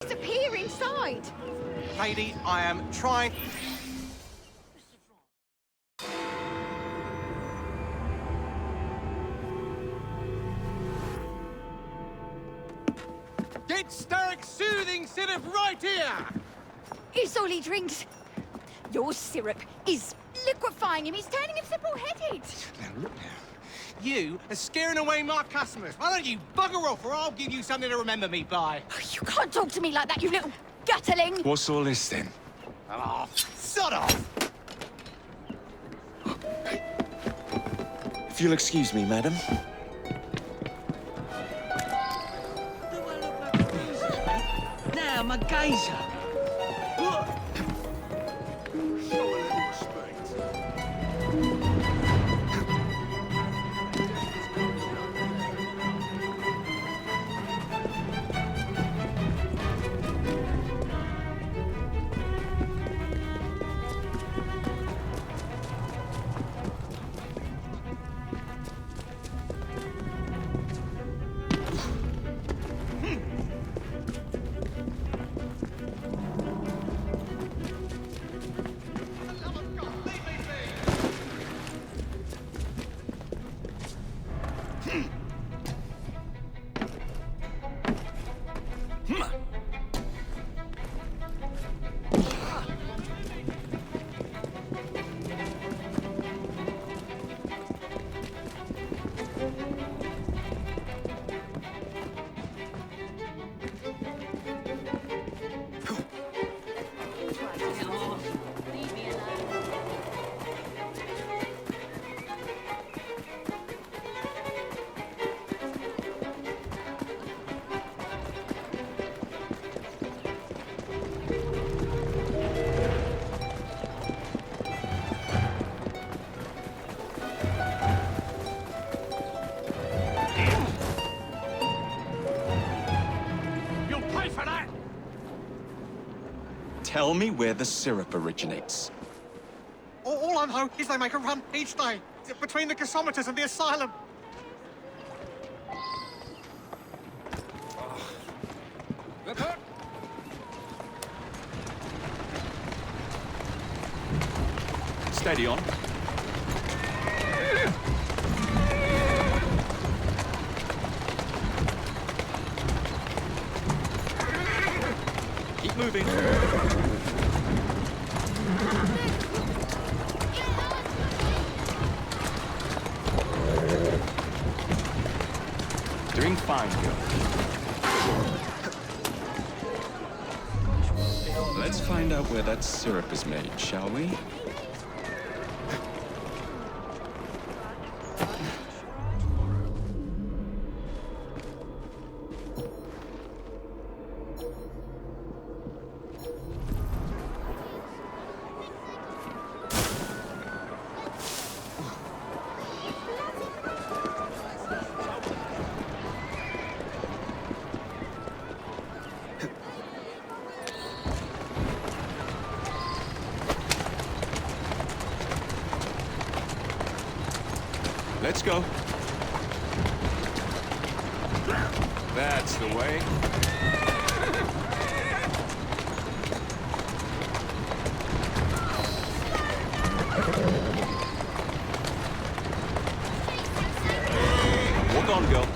disappear inside. Lady, I am trying... Get Starrick soothing syrup right here! It's all he drinks. Your syrup is liquefying him. He's turning him simple-headed. Now, look now. You are scaring away my customers. Why don't you bugger off, or I'll give you something to remember me by. You can't talk to me like that, you little gutterling. What's all this then? Oh, sod off! If you'll excuse me, madam. Now, my geezer. Show a little respect. You'll pay for that! Tell me where the syrup originates. All I know is they make a run each day between the gasometers and the asylum. Steady on. Keep moving. Doing fine, girl. Let's find out where that syrup is made, shall we? Let's go. That's the way. Walk on, girl.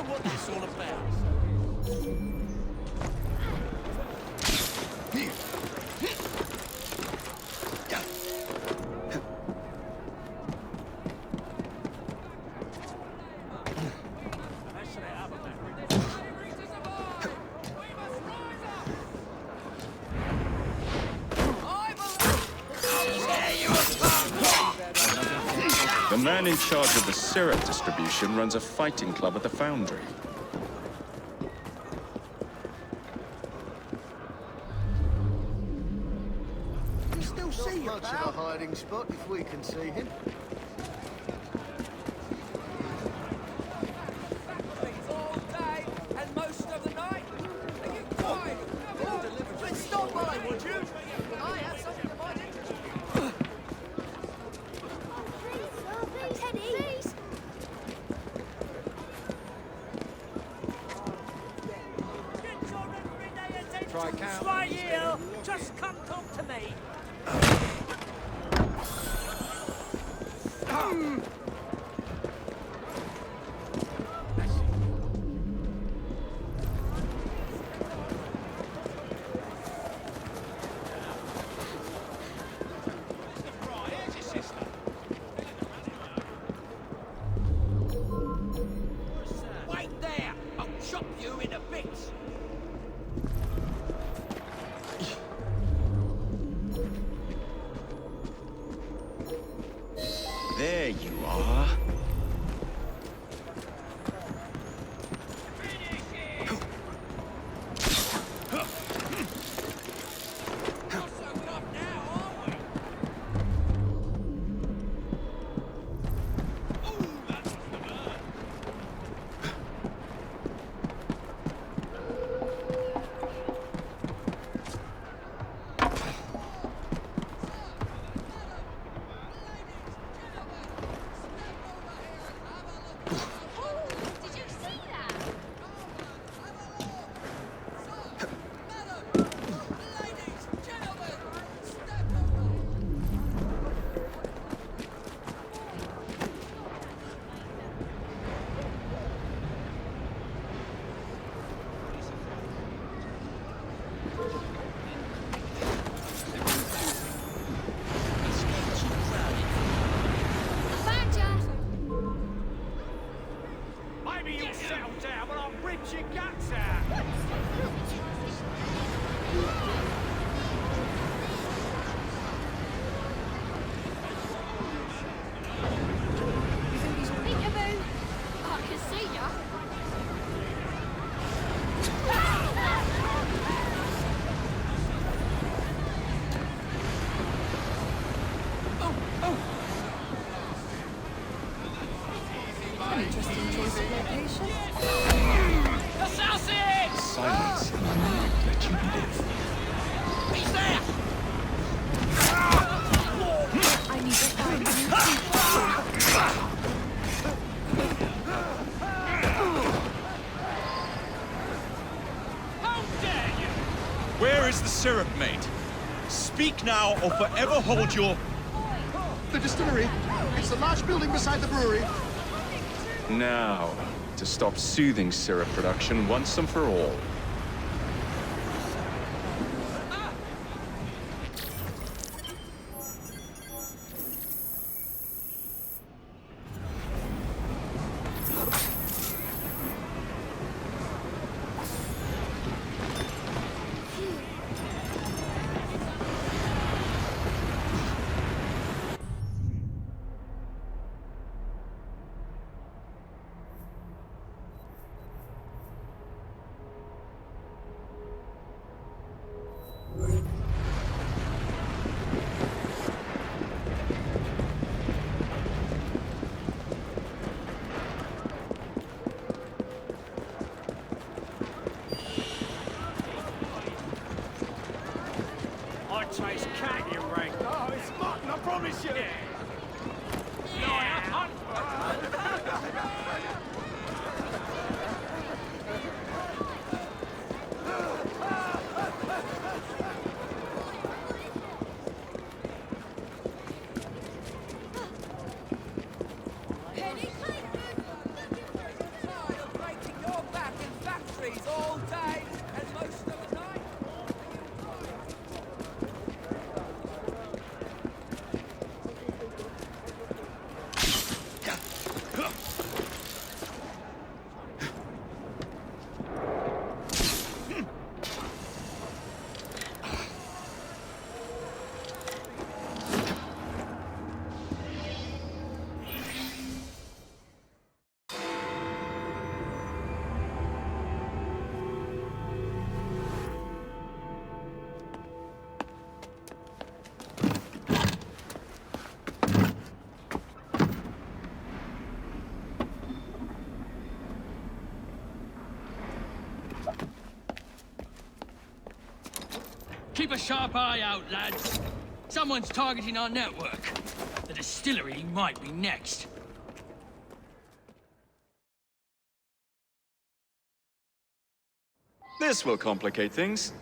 What this all about? The man in charge of the syrup distribution runs a fighting club at the foundry. Can still see you, much of a hiding spot if we can see him. All day and most of the night. try counting. Right here. Just come talk to me. Wait there. I'll chop you into bits. There you are. Did you see that? I found ya. Maybe you'll settle down when I rip your guts out. You think he's peekaboo? I can see ya. An interesting choice of location. Silence, and I might let you live. He's there. I need to find you. How dare you! Where is the syrup, mate? Speak now or forever hold your... The distillery. It's the large building beside the brewery. Now, to stop soothing syrup production once and for all. I taste cat, you rank. Oh, it's mutton, I promise you. Breaking your back in factories all day and most of the night. Keep a sharp eye out, lads. Someone's targeting our network. The distillery might be next. This will complicate things.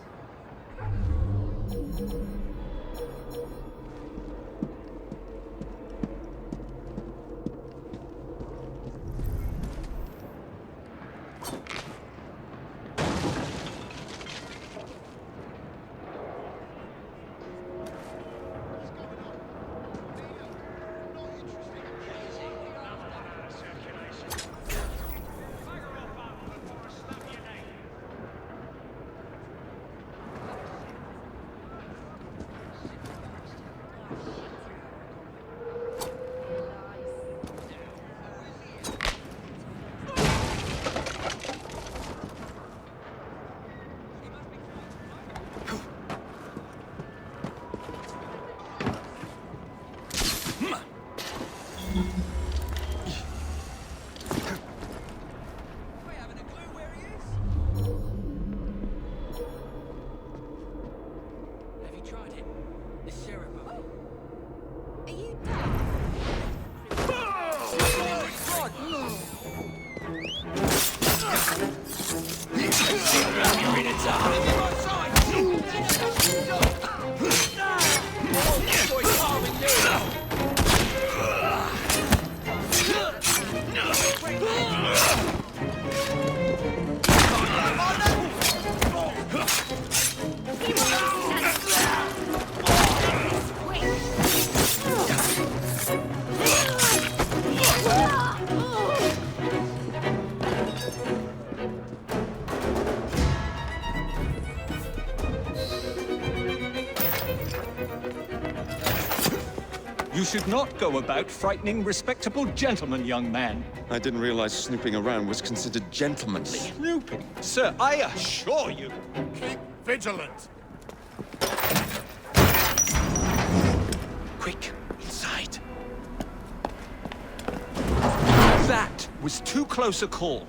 You should not go about frightening respectable gentlemen, young man. I didn't realize snooping around was considered gentlemanly. Snooping? Sir, I assure you. Keep vigilant. Quick, inside. That was too close a call.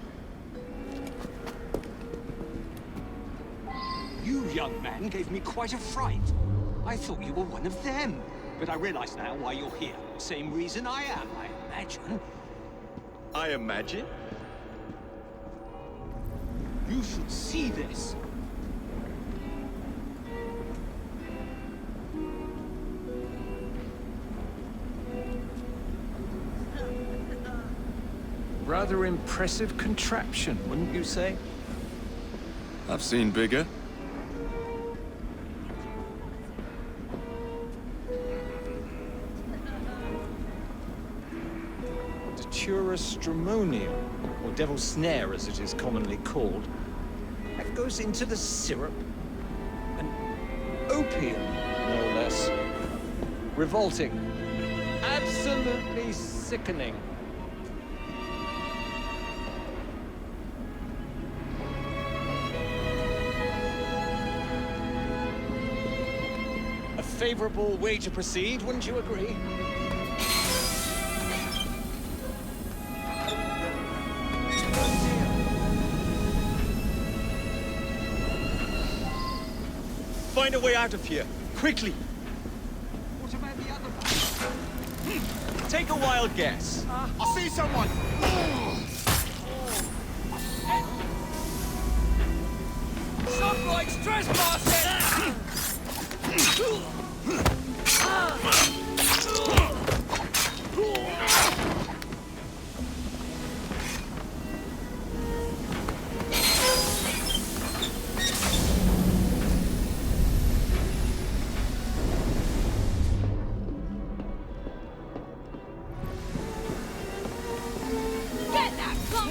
You, young man, gave me quite a fright. I thought you were one of them. But I realize now why you're here. Same reason I am, I imagine. I imagine? You should see this. Rather impressive contraption, wouldn't you say? I've seen bigger. Stramonium, or devil's snare as it is commonly called. That goes into the syrup. And opium, no less. Revolting. Absolutely sickening. A favorable way to proceed, wouldn't you agree? Find a way out of here, quickly. What about the other one? Take a wild guess. I see someone. Shoplights trespassing! Get that gun!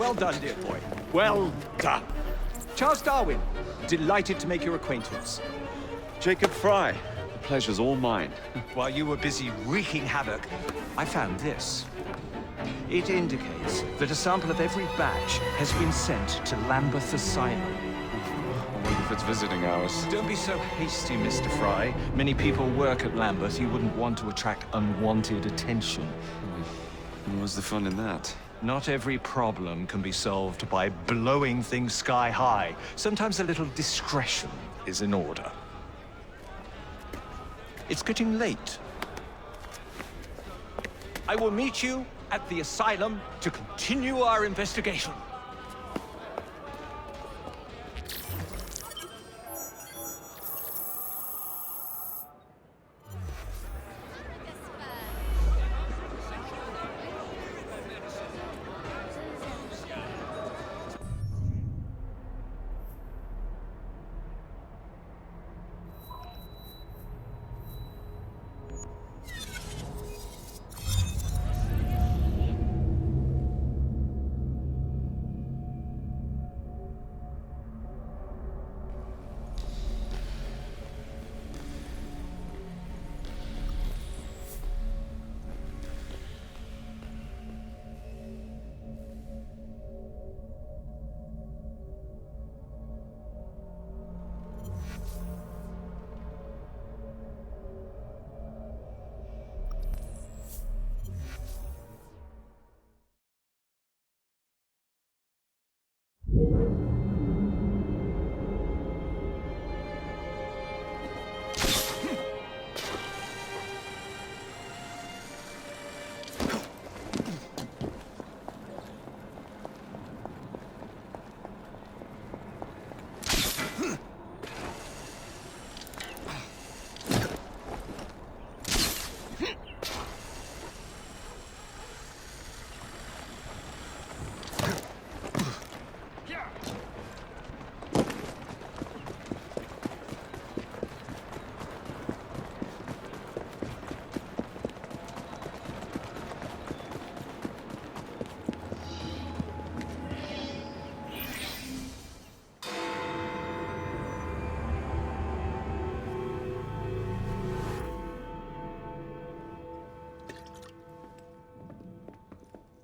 Well done, dear boy. Well done. Charles Darwin, delighted to make your acquaintance. Jacob Fry, the pleasure's all mine. While you were busy wreaking havoc, I found this. It indicates that a sample of every batch has been sent to Lambeth Asylum. I wonder if it's visiting hours. Don't be so hasty, Mr. Fry. Many people work at Lambeth. You wouldn't want to attract unwanted attention. And what's the fun in that? Not every problem can be solved by blowing things sky high. Sometimes a little discretion is in order. It's getting late. I will meet you at the asylum to continue our investigation.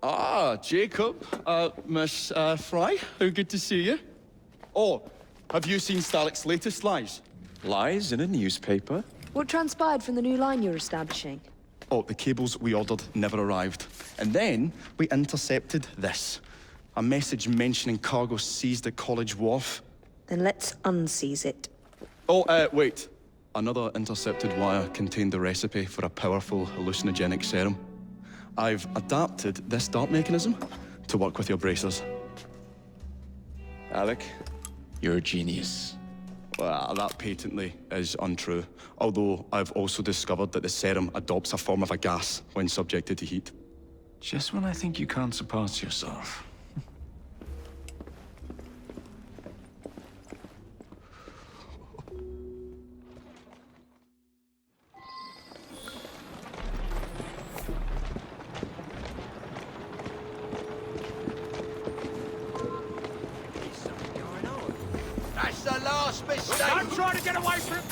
Ah, Jacob. Miss Fry, how good to see you. Oh, have you seen Stalik's latest lies? Lies in a newspaper? What transpired from the new line you're establishing? Oh, the cables we ordered never arrived. And then we intercepted this. A message mentioning cargo seized at College Wharf. Then let's unseize it. Oh, wait. Another intercepted wire contained the recipe for a powerful hallucinogenic serum. I've adapted this dart mechanism to work with your bracers. Alec, you're a genius. Well, that patently is untrue. Although I've also discovered that the serum adopts a form of a gas when subjected to heat. Just when I think you can't surpass yourself. That's the last mistake! I'm trying to get away from...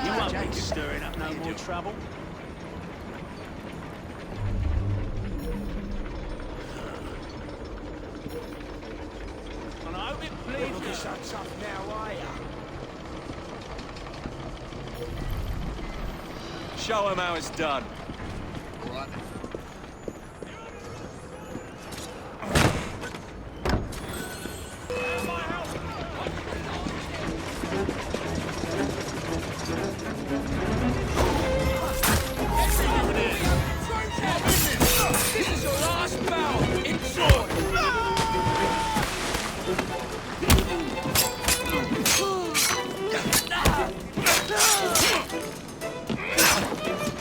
You won't be stirring up no more trouble. And I hope it pleases you. So tough now, are ya? Show him how it's done. This is your last bout. Enjoy.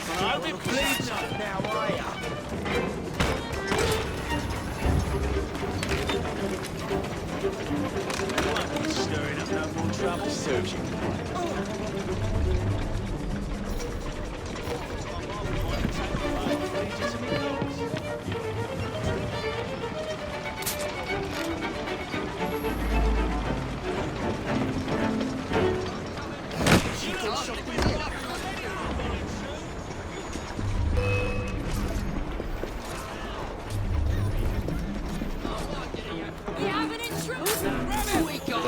And I hope it pleases you. Now, are ya? You won't be stirring up no more trouble. Serves you. We have an intruder! We got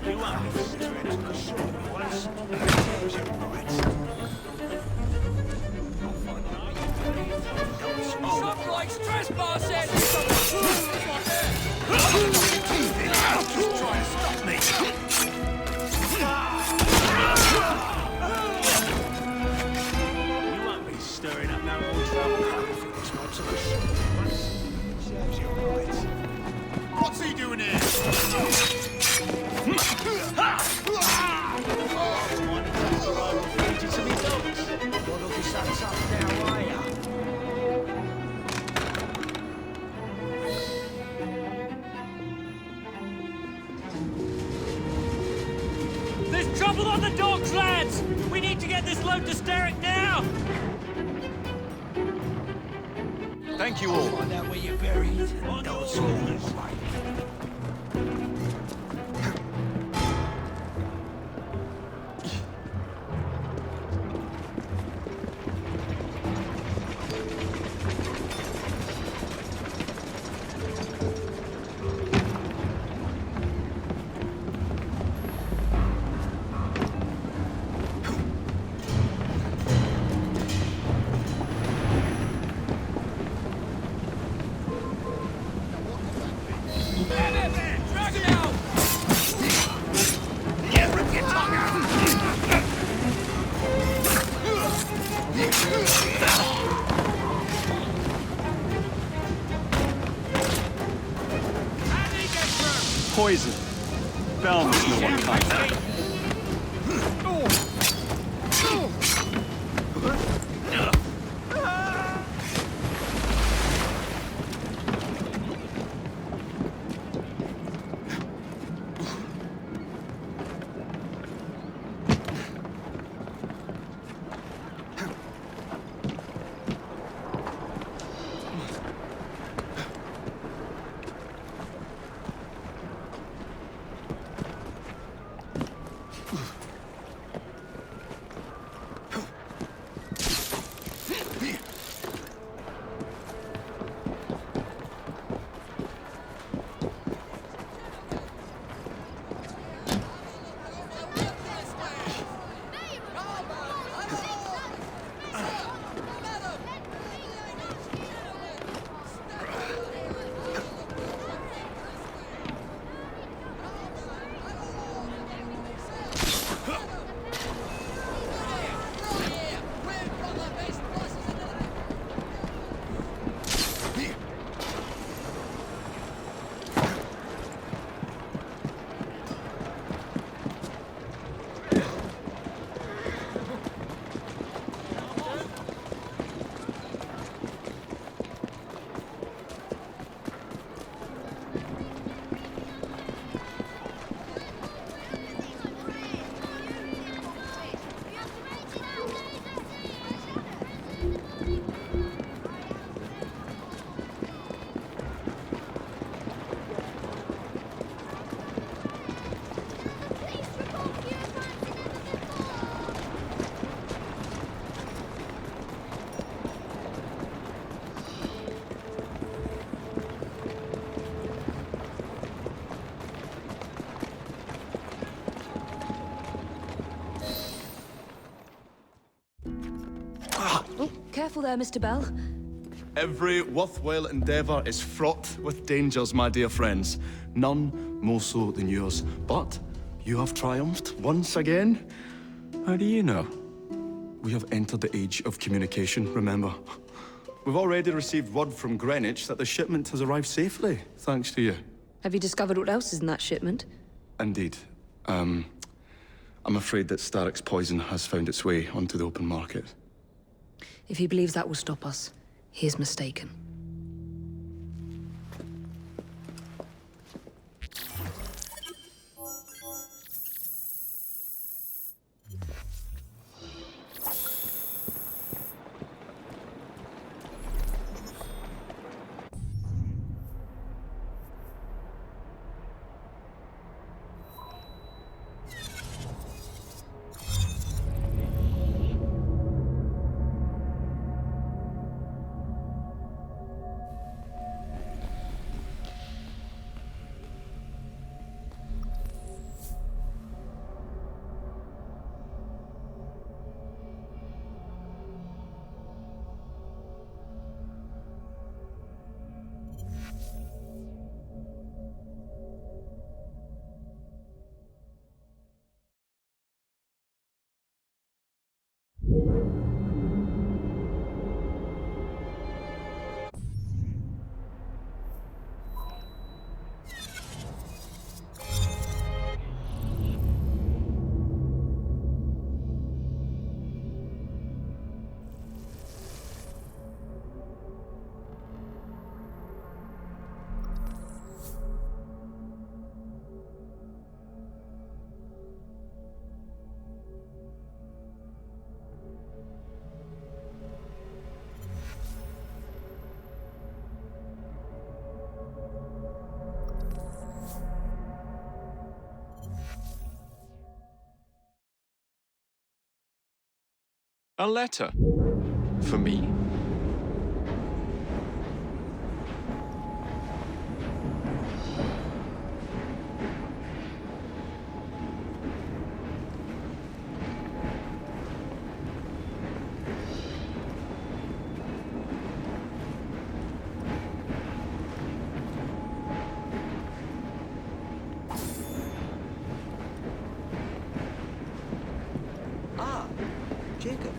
You won't be stirring up the short ones. Serves you right. Some likes trespassing! Just try to stop me. You won't be stirring up no more trouble. It's not to the short ones. Serves you right. What's he doing here? There's trouble on the docks, lads! We need to get this load to Steric now! Thank you all. Find out where you're buried. Don't school this way. Drag him out! Yeah, rip your tongue out! How did he get through? Poison. Bell must know what kind. Careful there, Mr. Bell. Every worthwhile endeavour is fraught with dangers, my dear friends. None more so than yours. But you have triumphed once again. How do you know? We have entered the age of communication, remember? We've already received word from Greenwich that the shipment has arrived safely, thanks to you. Have you discovered what else is in that shipment? Indeed. I'm afraid that Starrick's poison has found its way onto the open market. If he believes that will stop us, he is mistaken. A letter? For me? Ah, Jacob.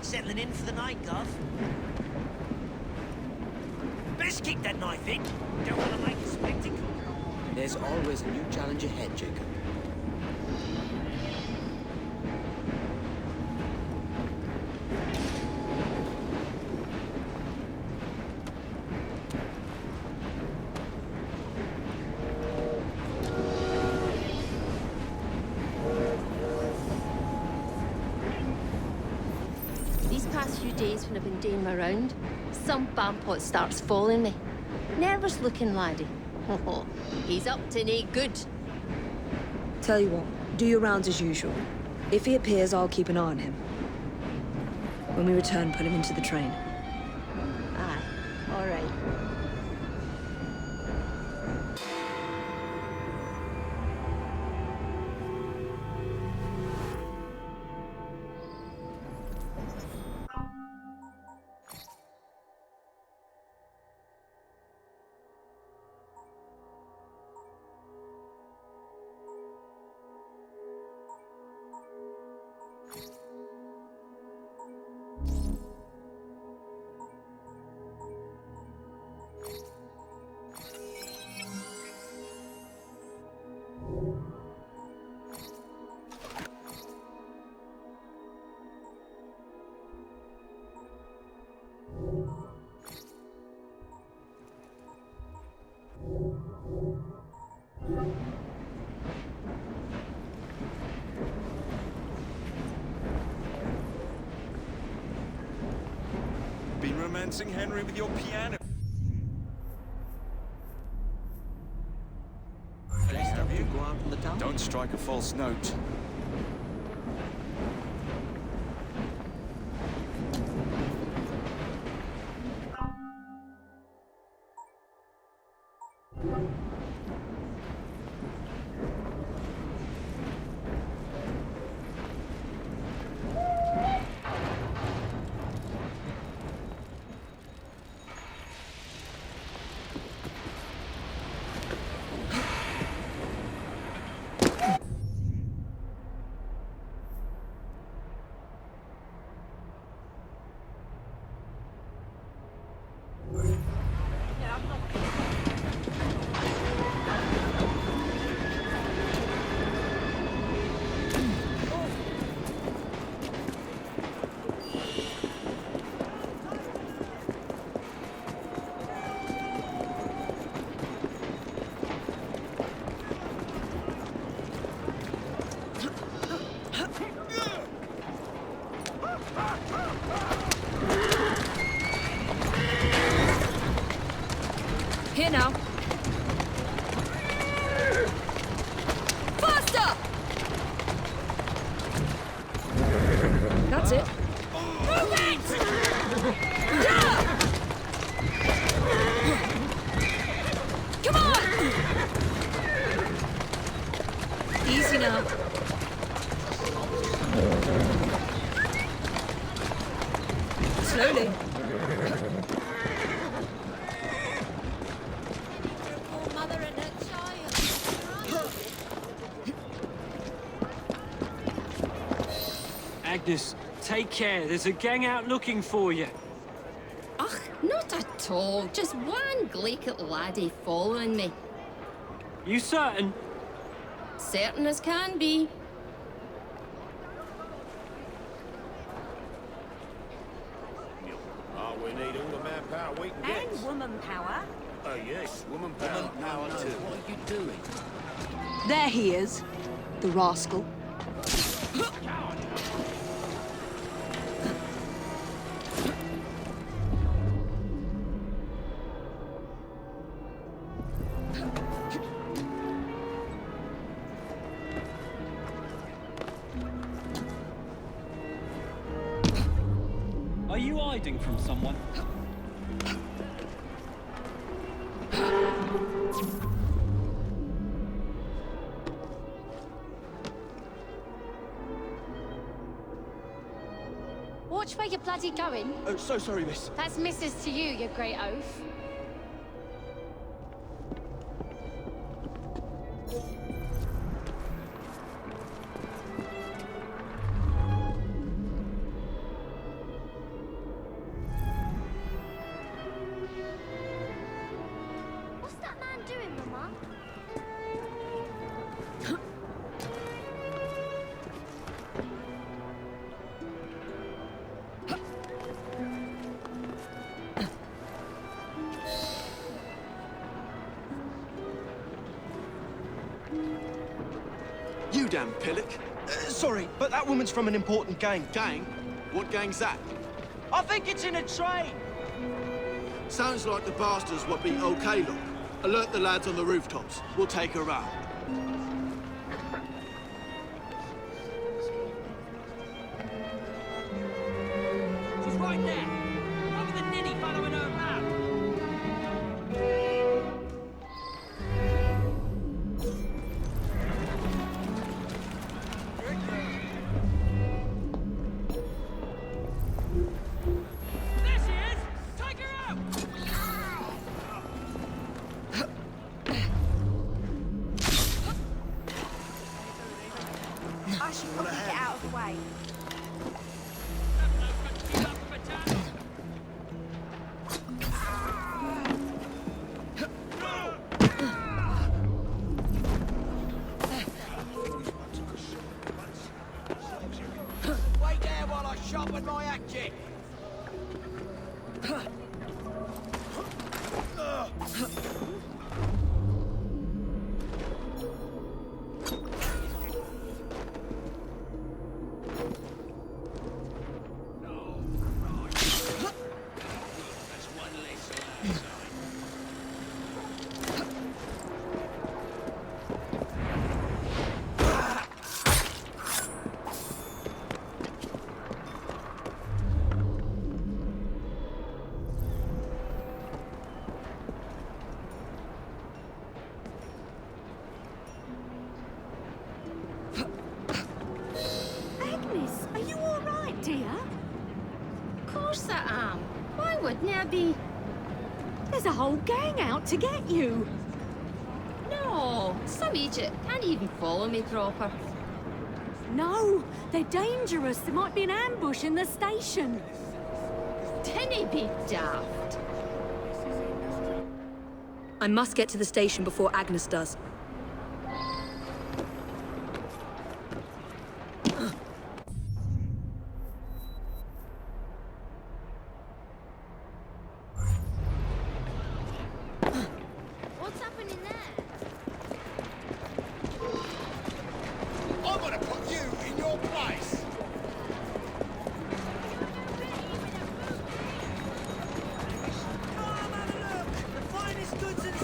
Settling in for the night, Gov? Best keep that knife in. Don't want to make a spectacle. There's always a new challenge ahead, Jacob. These past few days when I've been doing my round, some bampot starts following me. Nervous looking laddie. He's up to no good. Tell you what, do your rounds as usual. If he appears, I'll keep an eye on him. When we return, put him into the train. Aye, all right. Been romancing Henry with your piano. Have you go out from the town? Don't strike a false note. Here now. Faster! That's it. Move it! Come on! Easy now. Slowly. Poor mother and her child. Agnes, take care. There's a gang out looking for you. Ugh, not at all. Just one glaikit laddie following me. You certain? Certain as can be. Oh, we need all the manpower we can get. And woman power. Oh, yes, woman power. Woman power too. What are you doing? There he is, the rascal. Are you hiding from someone? Watch where you're bloody going. Oh, so sorry, miss. That's missus to you, you great oaf. What's that man doing, Mama? You damn pillock. Sorry, but that woman's from an important gang. Gang? What gang's that? I think it's in a train. Sounds like the bastards what be okay, look. Alert the lads on the rooftops. We'll take her round. She's right there. Over the ninny following her map. There she is! Take her out! I should probably get out of the way. Wait there while I sharpen my hatchet. Agnes, are you all right, dear? Of course I am. Why wouldn't I be? There's a whole gang out to get you. No, some idiot can't even follow me proper. No, they're dangerous. There might be an ambush in the station. Dinna be daft. I must get to the station before Agnes does. What's happening there? I'm gonna put you in your place. Come have a look. The finest goods and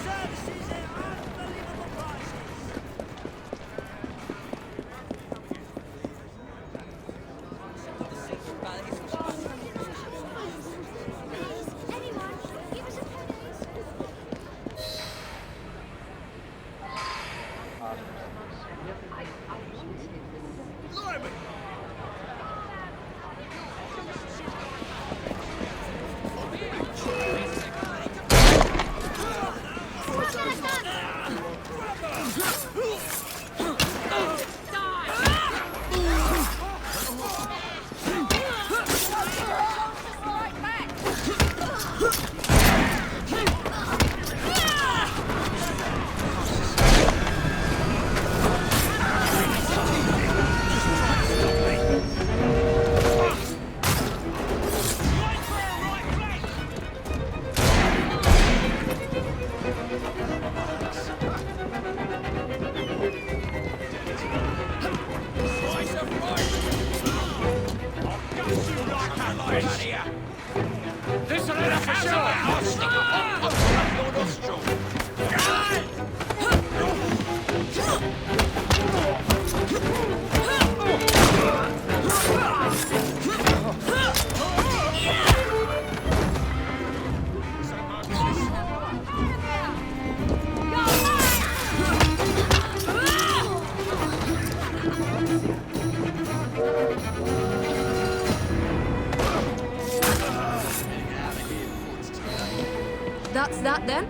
That's that then?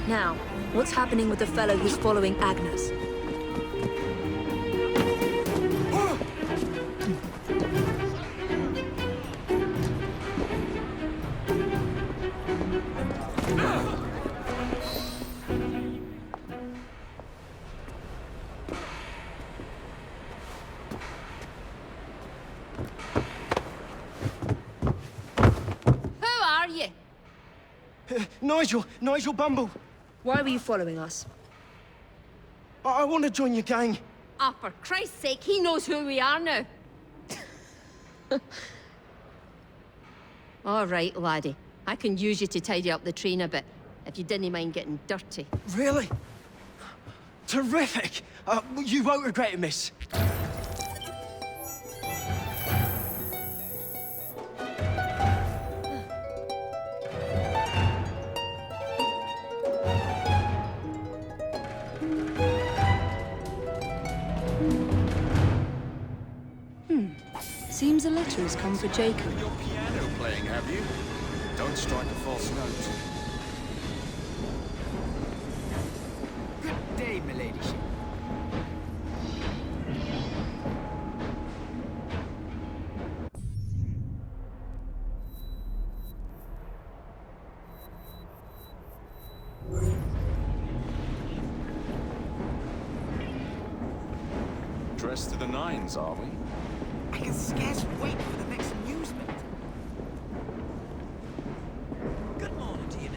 Now, what's happening with the fellow who's following Agnes? Nigel Bumble. Why were you following us? I want to join your gang. Ah, for Christ's sake, he knows who we are now. All right, laddie. I can use you to tidy up the train a bit, if you didn't mind getting dirty. Really? Terrific. You won't regret it, miss. Seems a letter has come for Jacob. Your piano playing, have you? Don't strike a false note. Good day, my ladyship. Dressed to the nines, are we? I can scarce wait for the next amusement. Good morning to you.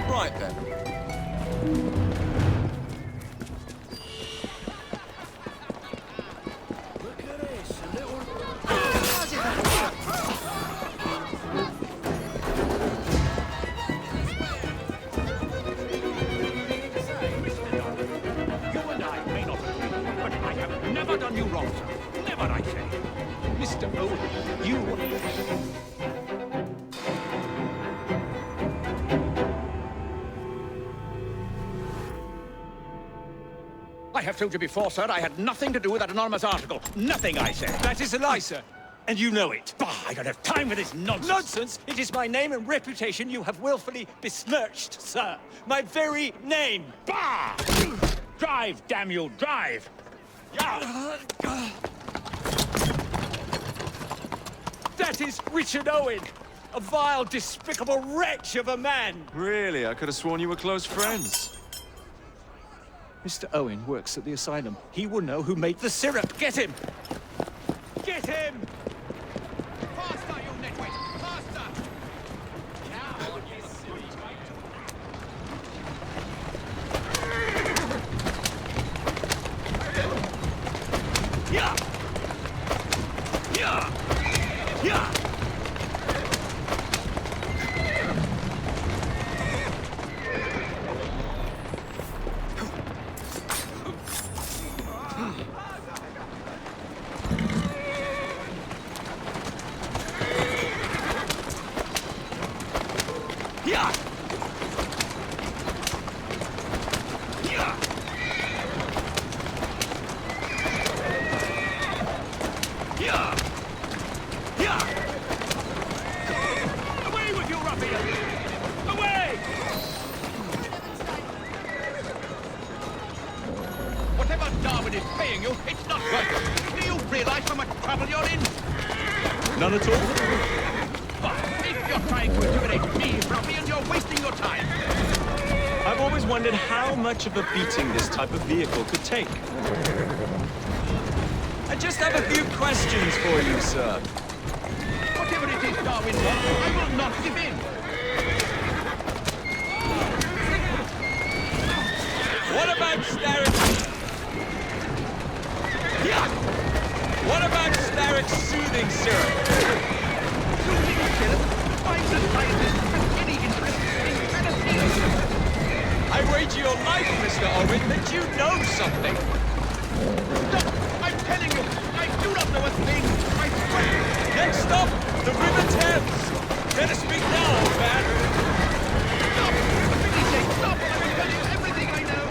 Right then. Look at this, a little... You and I may not agree, but I have never done you wrong, sir. Never, I say. Mr. Owen, you... I have told you before, sir, I had nothing to do with that anonymous article. Nothing, I say. That is a lie, sir. And you know it. Bah, I don't have time for this nonsense. Nonsense? It is my name and reputation you have willfully besmirched, sir. My very name. Bah! Drive, damn you, drive! Yeah. That is Richard Owen, a vile, despicable wretch of a man. Really? I could have sworn you were close friends. Mr. Owen works at the asylum. He will know who made the syrup. Get him! Get him! Faster, you net Yeah! Yeah! Yeah! Yeah! Away with you, ruffian! Away! Whatever Darwin is paying you, it's not worth it. Do you realize how much trouble you're in? None at all? But if you're trying to intimidate me, ruffian, you're wasting your time. I've always wondered how much of a beating this type of vehicle could take. I just have a few questions for you, sir. Whatever it is Darwin wants, I will not give in. What about Starrick's... Yeah! What about Starrick's soothing syrup? Soothing syrup? Why the scientist has any interest in penicillin? I wager your life, Mr. Owen, that you know something. Stop! I'm telling you, I do not know a thing. I swear. Then stop! The River Thames! Better speak now, old man. Stop! For pity's sake, stop! I will tell you everything I know.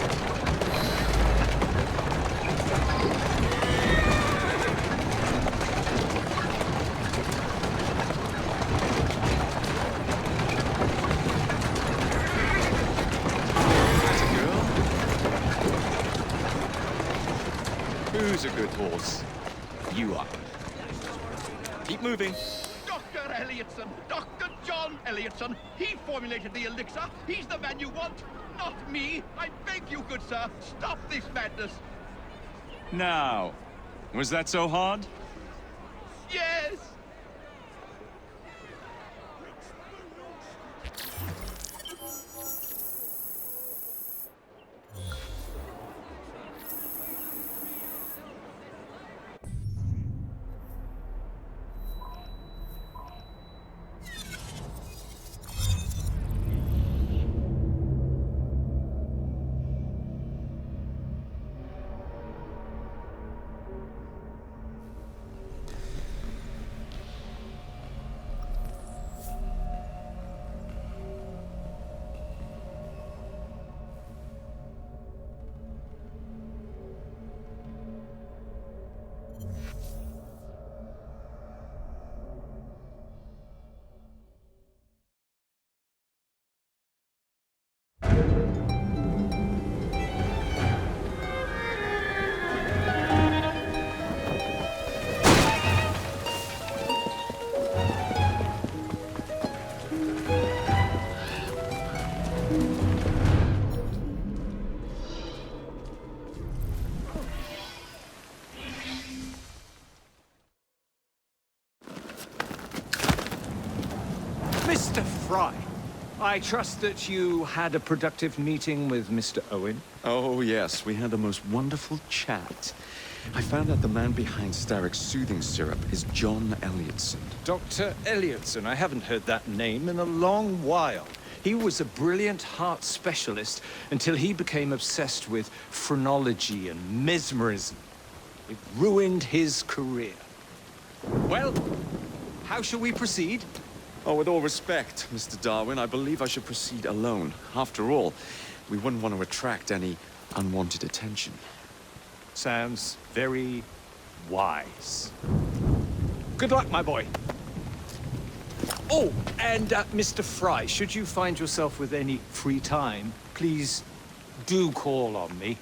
Who's a good horse? You are. Keep moving. Dr. Elliotson, Dr. John Elliotson. He formulated the elixir. He's the man you want, not me. I beg you, good sir, stop this madness. Now, was that so hard? Yes! Mr. Fry, I trust that you had a productive meeting with Mr. Owen. Oh, yes. We had the most wonderful chat. I found out the man behind Starrick's soothing syrup is John Elliotson. Dr. Elliotson, I haven't heard that name in a long while. He was a brilliant heart specialist until he became obsessed with phrenology and mesmerism. It ruined his career. Well, how shall we proceed? Oh, with all respect, Mr. Darwin, I believe I should proceed alone. After all, we wouldn't want to attract any unwanted attention. Sounds very wise. Good luck, my boy. Oh, and Mr. Fry, should you find yourself with any free time, please do call on me.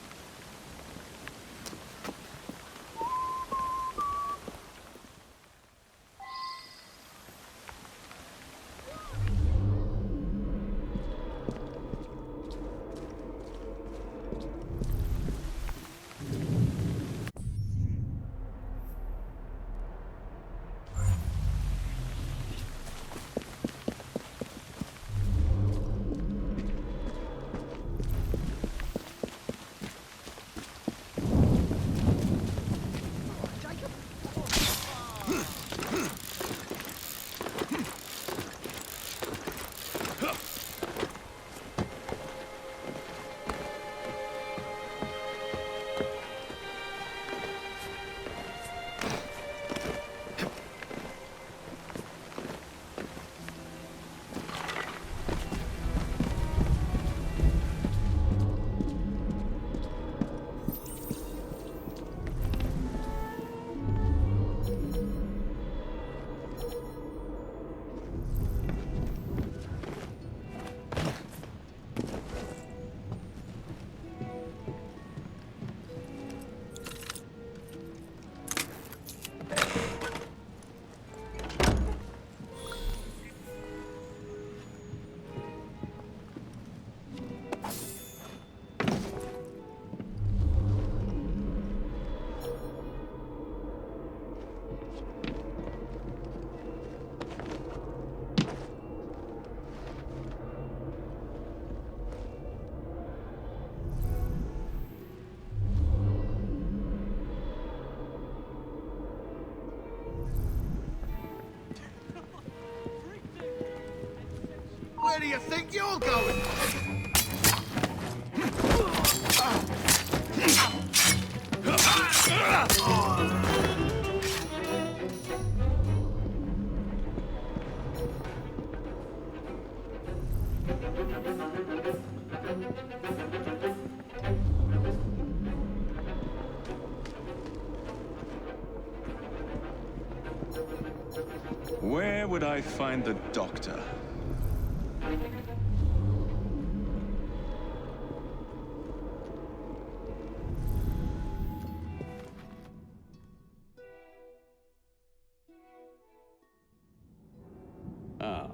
Where do you think you're going? Where would I find the doctor? Ah.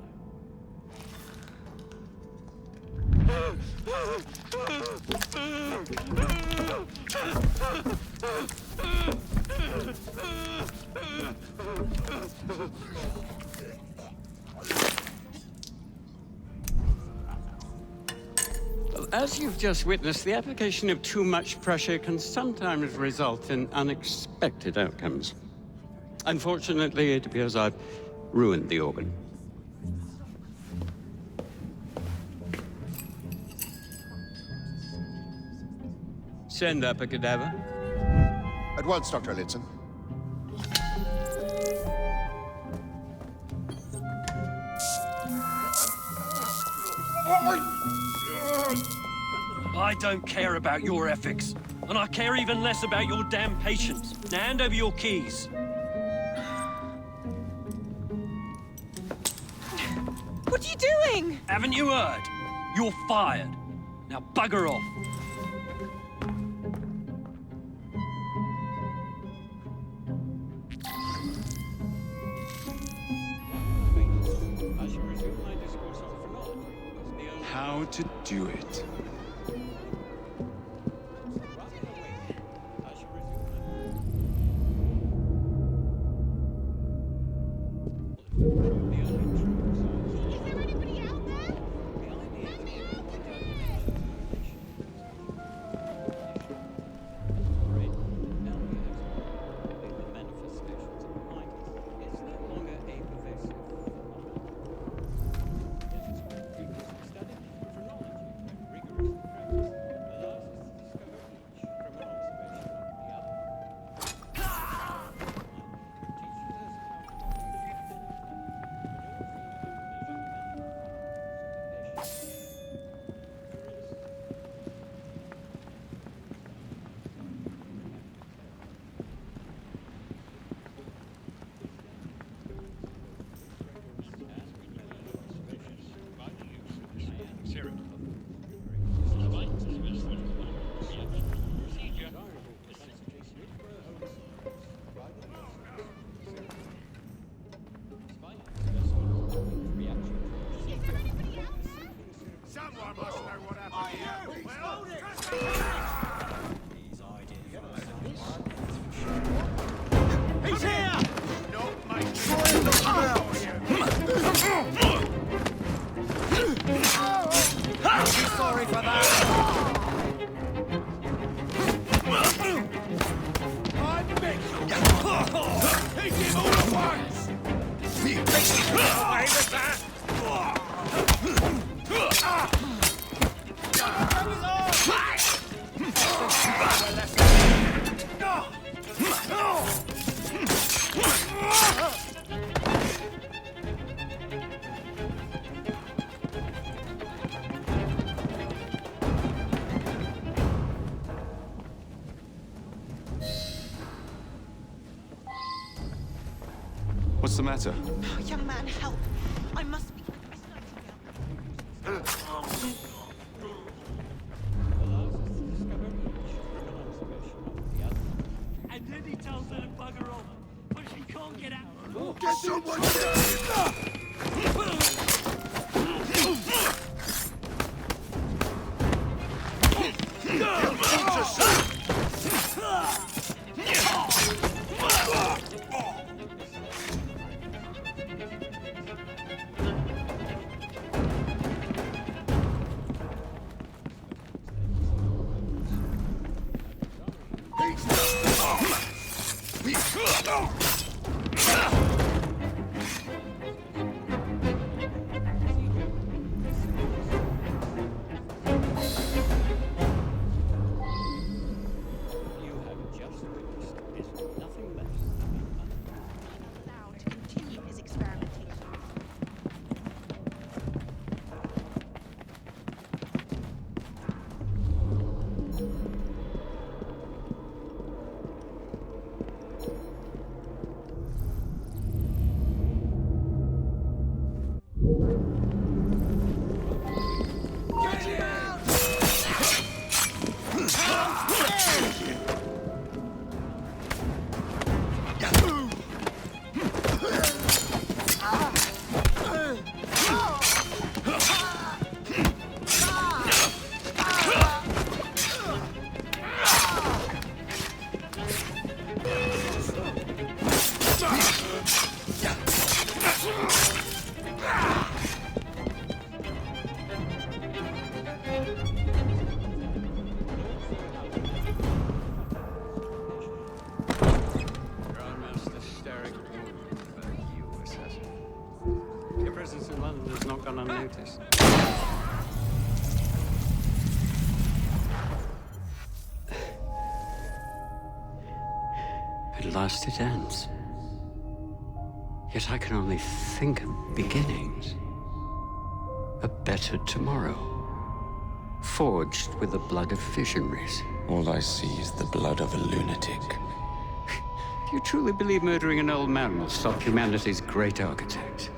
As you've just witnessed, the application of too much pressure can sometimes result in unexpected outcomes. Unfortunately, it appears I've ruined the organ. Send up a cadaver. At once, Dr. Elliotson. I don't care about your ethics, and I care even less about your damn patience. Now hand over your keys. What are you doing? Haven't you heard? You're fired. Now bugger off. How to do it. He's here! Not my Sorry for that. I beg you! Take him all at once! Away with that! What's the matter? Oh, young man, help! I must be. And then he tells her to bugger off, but she can't get out. Get someone Grandmaster Starrick will prefer you, assassin. Your presence in London has not gone unnoticed. At last it ends. Yet I can only think of beginnings. A better tomorrow. Forged with the blood of visionaries. All I see is the blood of a lunatic. Do you truly believe murdering an old man will stop humanity's great architect?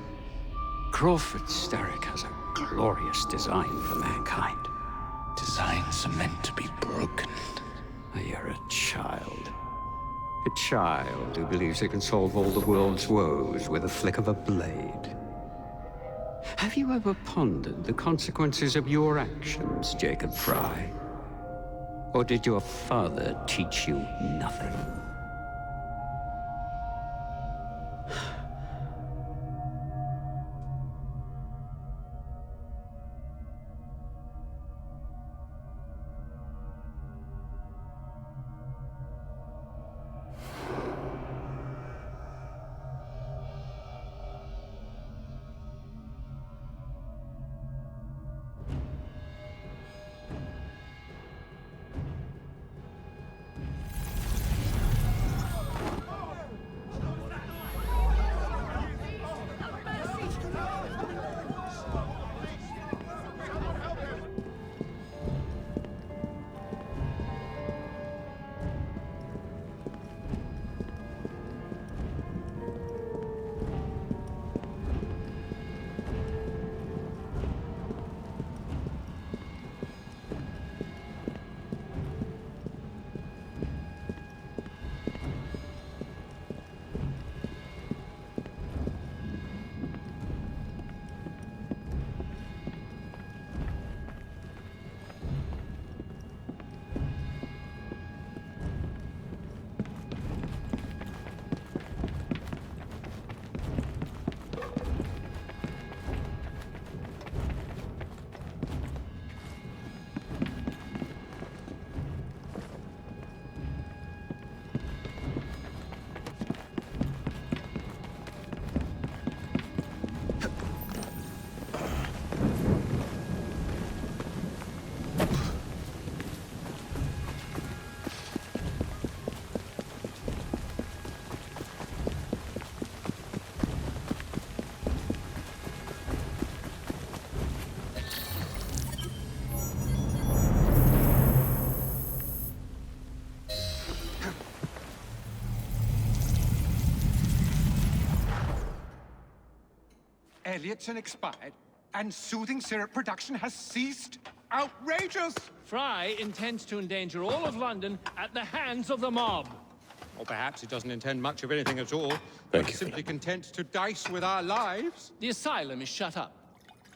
Crawford Starrick has a glorious design for mankind. Designs are meant to be broken. You're a child. A child who believes it can solve all the world's woes with a flick of a blade. Have you ever pondered the consequences of your actions, Jacob Fry? Or did your father teach you nothing? Elliotson expired, and soothing syrup production has ceased? Outrageous! Fry intends to endanger all of London at the hands of the mob. Or perhaps he doesn't intend much of anything at all. Thank He's you. simply content to dice with our lives. The asylum is shut up.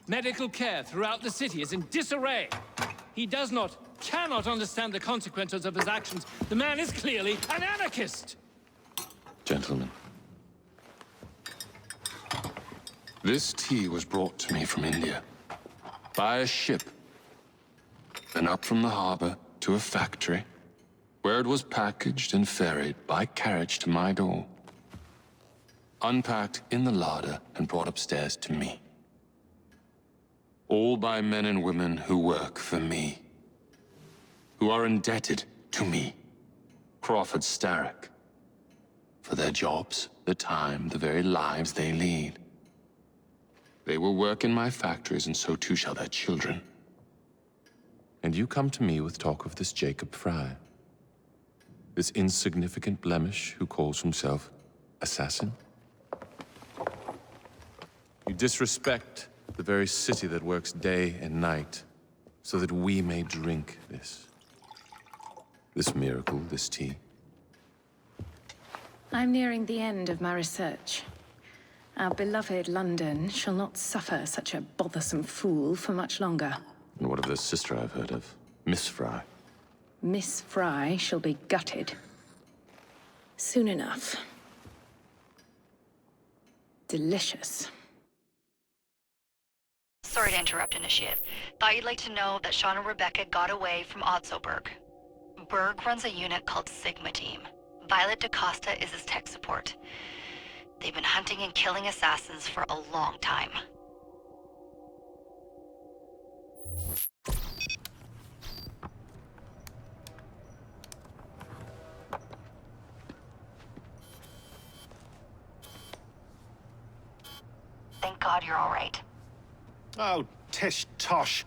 Medical care throughout the city is in disarray. He cannot understand the consequences of his actions. The man is clearly an anarchist! Gentlemen. This tea was brought to me from India. By a ship. Then up from the harbor to a factory, where it was packaged and ferried by carriage to my door. Unpacked in the larder and brought upstairs to me. All by men and women who work for me. Who are indebted to me, Crawford Starrick. For their jobs, the time, the very lives they lead. They will work in my factories, and so too shall their children. And you come to me with talk of this Jacob Fry. This insignificant blemish who calls himself assassin? You disrespect the very city that works day and night so that we may drink this. This miracle, this tea. I'm nearing the end of my research. Our beloved London shall not suffer such a bothersome fool for much longer. And what of the sister I've heard of? Miss Fry. Miss Fry shall be gutted. Soon enough. Delicious. Sorry to interrupt, Initiate. Thought you'd like to know that Sean and Rebecca got away from Otzoberg. Berg runs a unit called Sigma Team. Violet DaCosta is his tech support. They've been hunting and killing assassins for a long time. Thank God you're all right. Oh, tish tosh.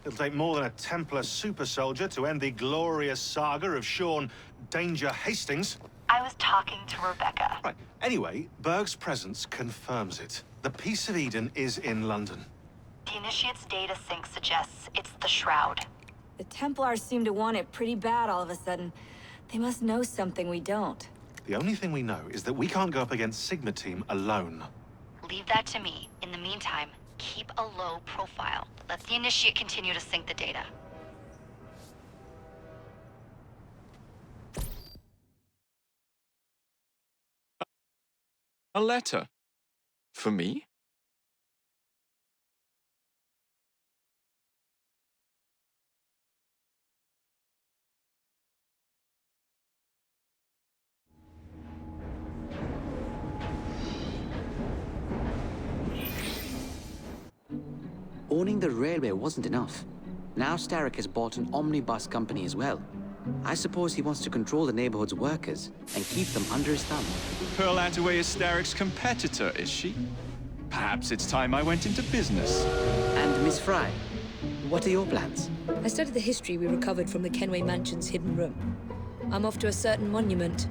It'll take more than a Templar super soldier to end the glorious saga of Sean Danger Hastings. I was talking to Rebecca. Right. Anyway, Berg's presence confirms it. The Peace of Eden is in London. The Initiate's data sync suggests it's the Shroud. The Templars seem to want it pretty bad all of a sudden. They must know something we don't. The only thing we know is that we can't go up against Sigma Team alone. Leave that to me. In the meantime, keep a low profile. Let the Initiate continue to sync the data. A letter? For me? Owning the railway wasn't enough. Now Starrick has bought an omnibus company as well. I suppose he wants to control the neighborhood's workers and keep them under his thumb. Pearl Attaway is Starrick's competitor, is she? Perhaps it's time I went into business. And Miss Fry, what are your plans? I studied the history we recovered from the Kenway Mansion's hidden room. I'm off to a certain monument